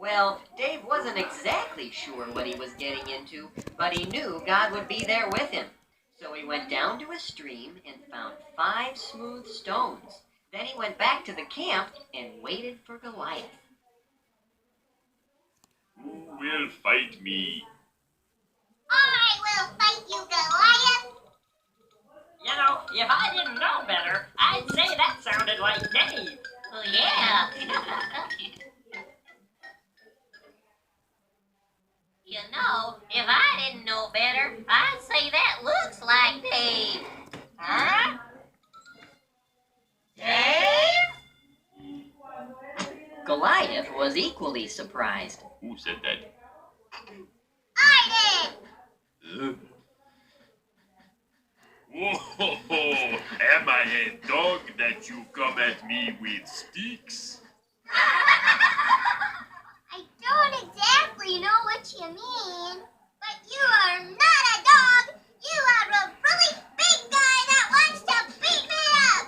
Well, Dave wasn't exactly sure what he was getting into, but he knew God would be there with him. So he went down to a stream and found 5 smooth stones. Then he went back to the camp and waited for Goliath. Who will fight me? I will fight you, Goliath. You know, if I didn't know better, I'd say that sounded like Dave. Oh, yeah. You know, if I didn't know better, I'd say that looks like Dave. Huh? Dave? Goliath was equally surprised. Who said that? I did. Whoa, am I a dog that you come at me with sticks? I don't exactly know what you mean, but you are not a dog. You are a really big guy that wants to beat me up.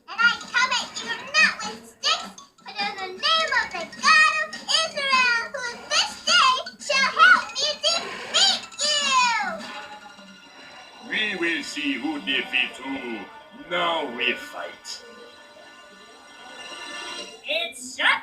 And I come at you not with sticks, but in the name of the God of Israel, who this day shall help me defeat you. We will see who defeats who. Now we fight. It's showtime!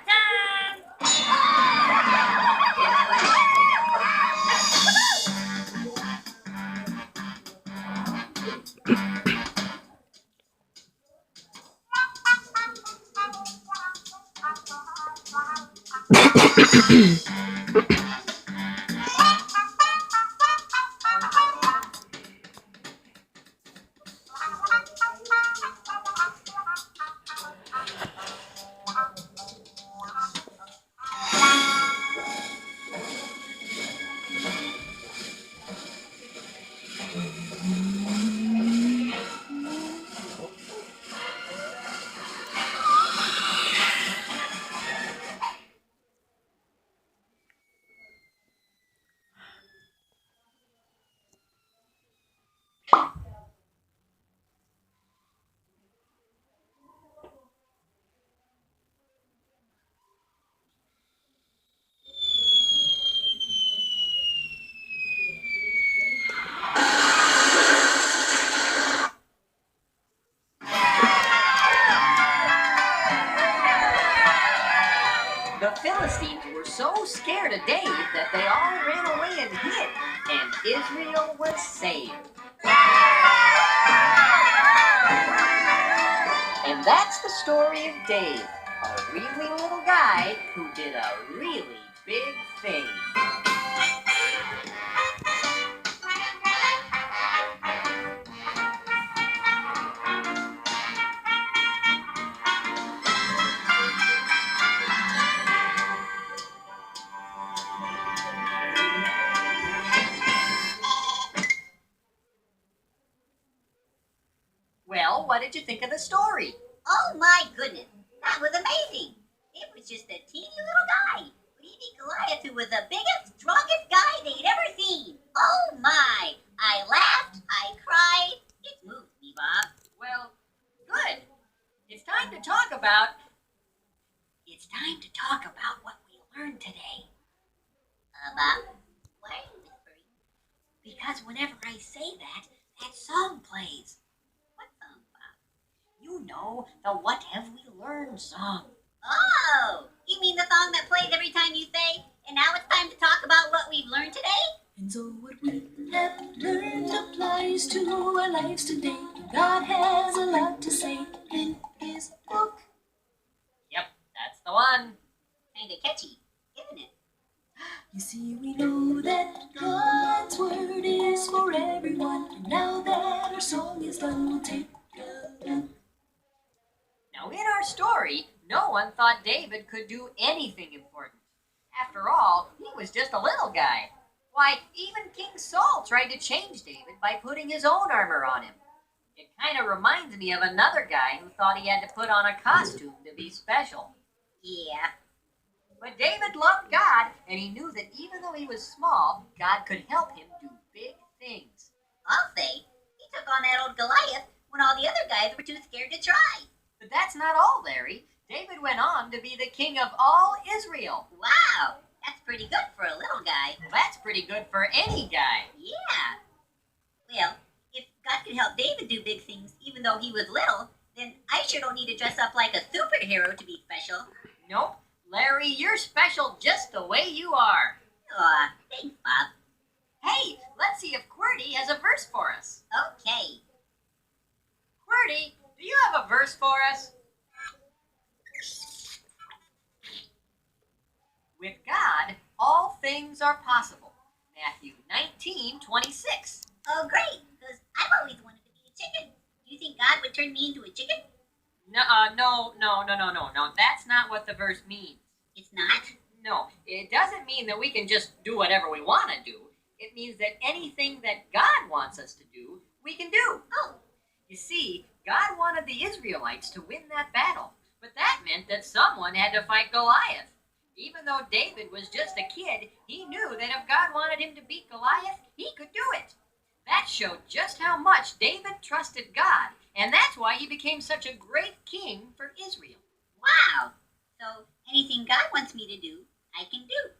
The Philistines were so scared of Dave that they all ran away and hid, and Israel was saved. And that's the story of Dave, a really little guy who did a really big thing. Well, what did you think of the story? Oh my goodness, that was amazing. It was just a teeny little guy beating Goliath, who was the biggest, strongest guy they'd ever seen. Oh my, I laughed, I cried. It moved me, Bob. Well, good. It's time to talk about what we learned today. Bob, why are you whispering? Because whenever I say that song plays. What song, Bob? You know, the What Have We Learned song. Oh, you mean the song that plays every time you say, and now it's time to talk about what we've learned today? And so what we have learned applies to our lives today. God has a lot to say in his book. Yep, that's the one. Kinda catchy, isn't it? You see, we know that God's word is for everyone. And now that our song is done, we'll take a look. Now, in our story, no one thought David could do anything important. After all, he was just a little guy. Why, even King Saul tried to change David by putting his own armor on him. It kind of reminds me of another guy who thought he had to put on a costume to be special. Yeah. But David loved God, and he knew that even though he was small, God could help him do big things. I'll say, he took on that old Goliath when all the other guys were too scared to try. But that's not all, Larry. David went on to be the king of all Israel. Wow, pretty good for a little guy. Well, that's pretty good for any guy. Yeah. Well, if God could help David do big things even though he was little, then I sure don't need to dress up like a superhero to be special. Nope. Larry, you're special just the way you are. Aw, thanks, Bob. Hey, let's see if QWERTY has a verse for us. Okay. QWERTY, do you have a verse for us? With God, all things are possible. Matthew 19:26. Oh, great, because I've always wanted to be a chicken. Do you think God would turn me into a chicken? No. That's not what the verse means. It's not? No, it doesn't mean that we can just do whatever we want to do. It means that anything that God wants us to do, we can do. Oh. You see, God wanted the Israelites to win that battle, but that meant that someone had to fight Goliath. Even though David was just a kid, he knew that if God wanted him to beat Goliath, he could do it. That showed just how much David trusted God, and that's why he became such a great king for Israel. Wow. So anything God wants me to do, I can do.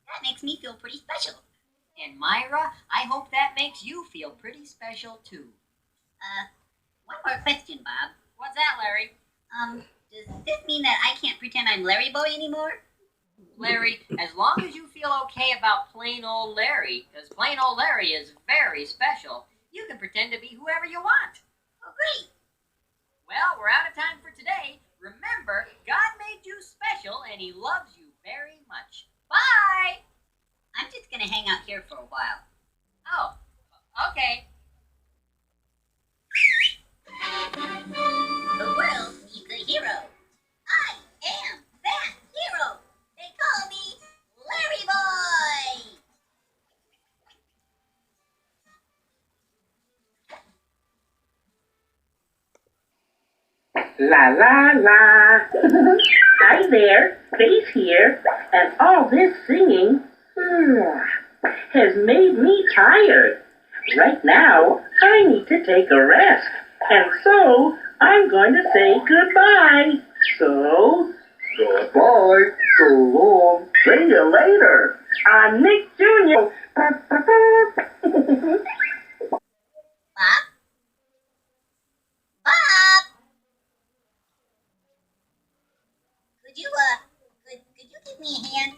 That makes me feel pretty special. And Myra, I hope that makes you feel pretty special too. One more question, Bob. What's that, Larry? Does this mean that I can't pretend I'm Larry Boy anymore? Larry, as long as you feel okay about plain old Larry, because plain old Larry is very special, you can pretend to be whoever you want. Oh, great. Well, we're out of time for today. Remember, God made you special and he loves you very much. Bye! I'm just going to hang out here for a while. Oh, okay. The world needs a hero. I am that hero. They call me Larry Boy. La la la. Hi there, Face here, and all this singing has made me tired. Right now, I need to take a rest, and so I'm going to say goodbye. So, goodbye, so long, see you later. I'm Nick Jr. Bob? Bob! Could you give me a hand?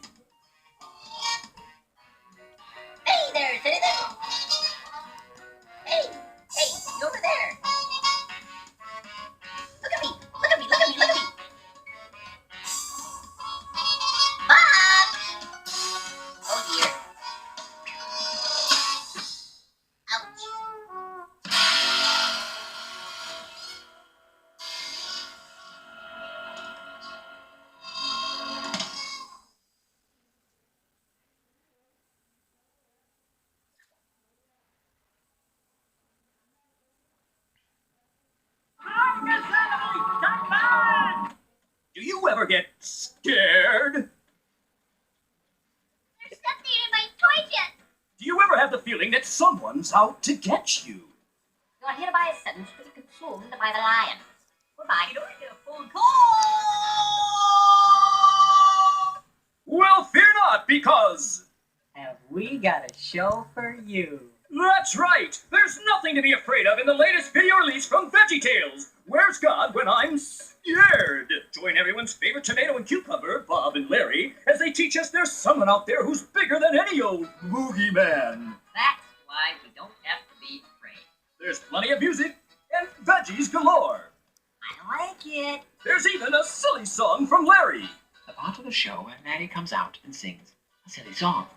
Hey there, citizen! Hey, you over there! Look at me! Bob! Oh dear. Ouch. Do you ever get scared? There's something in my toy chest. Do you ever have the feeling that someone's out to get you? You are hereby sentenced to be consumed by the lions. Goodbye. You don't get a phone call. Well, fear not, because... Have we got a show for you? That's right! There's nothing to be afraid of in the latest video release from Veggie Tales. Where's God when I'm scared? Join everyone's favorite tomato and cucumber, Bob and Larry, as they teach us there's someone out there who's bigger than any old boogeyman. That's why we don't have to be afraid. There's plenty of music and veggies galore. I like it. There's even a silly song from Larry. The part of the show where Maddie comes out and sings a silly song.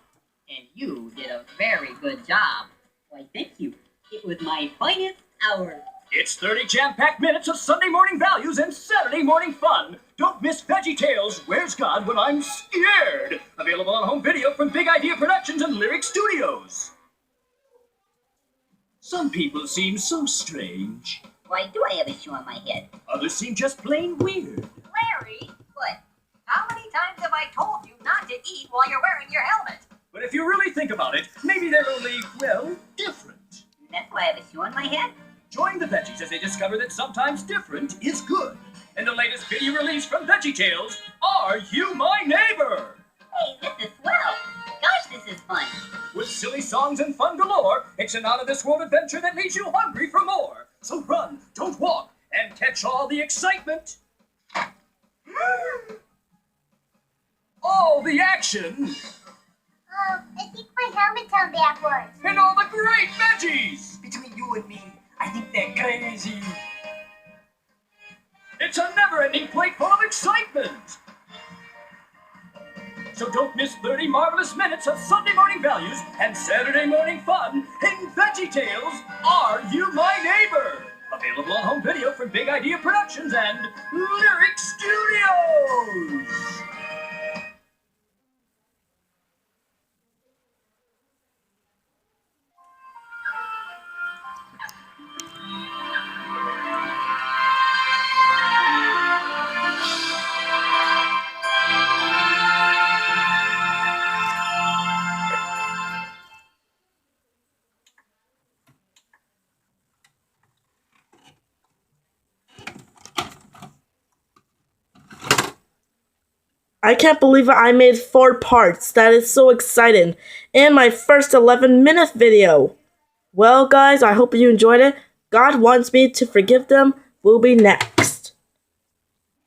And you did a very good job. Why, thank you. It was my finest hour. It's 30 jam-packed minutes of Sunday morning values and Saturday morning fun. Don't miss Veggie Tales, Where's God When I'm Scared? Available on home video from Big Idea Productions and Lyric Studios. Some people seem so strange. Why do I have a shoe on my head? Others seem just plain weird. Larry, What? how many times have I told you not to eat while you're wearing your helmet? But if you really think about it, maybe they're only, well, different. That's why I have a shoe on my head? Join the Veggies as they discover that sometimes different is good. And the latest video release from Veggie Tales, Are You My Neighbor? Hey, this is swell. songs, and fun galore, it's an out-of-this-world adventure that leaves you hungry for more. So run, don't walk, and catch all the excitement. All the action. Oh, I think my helmet's on backwards. And all the great veggies. Between you and me, I think they're crazy. It's a never-ending plate full of excitement. So don't miss 30 marvelous minutes of Sunday morning values and Saturday morning fun in Veggie Tales, Are You My Neighbor? Available on home video from Big Idea Productions and Lyric Studios. I can't believe I made 4 parts. That is so exciting. And my first 11-minute video. Well, guys, I hope you enjoyed it. God wants me to forgive them will be next.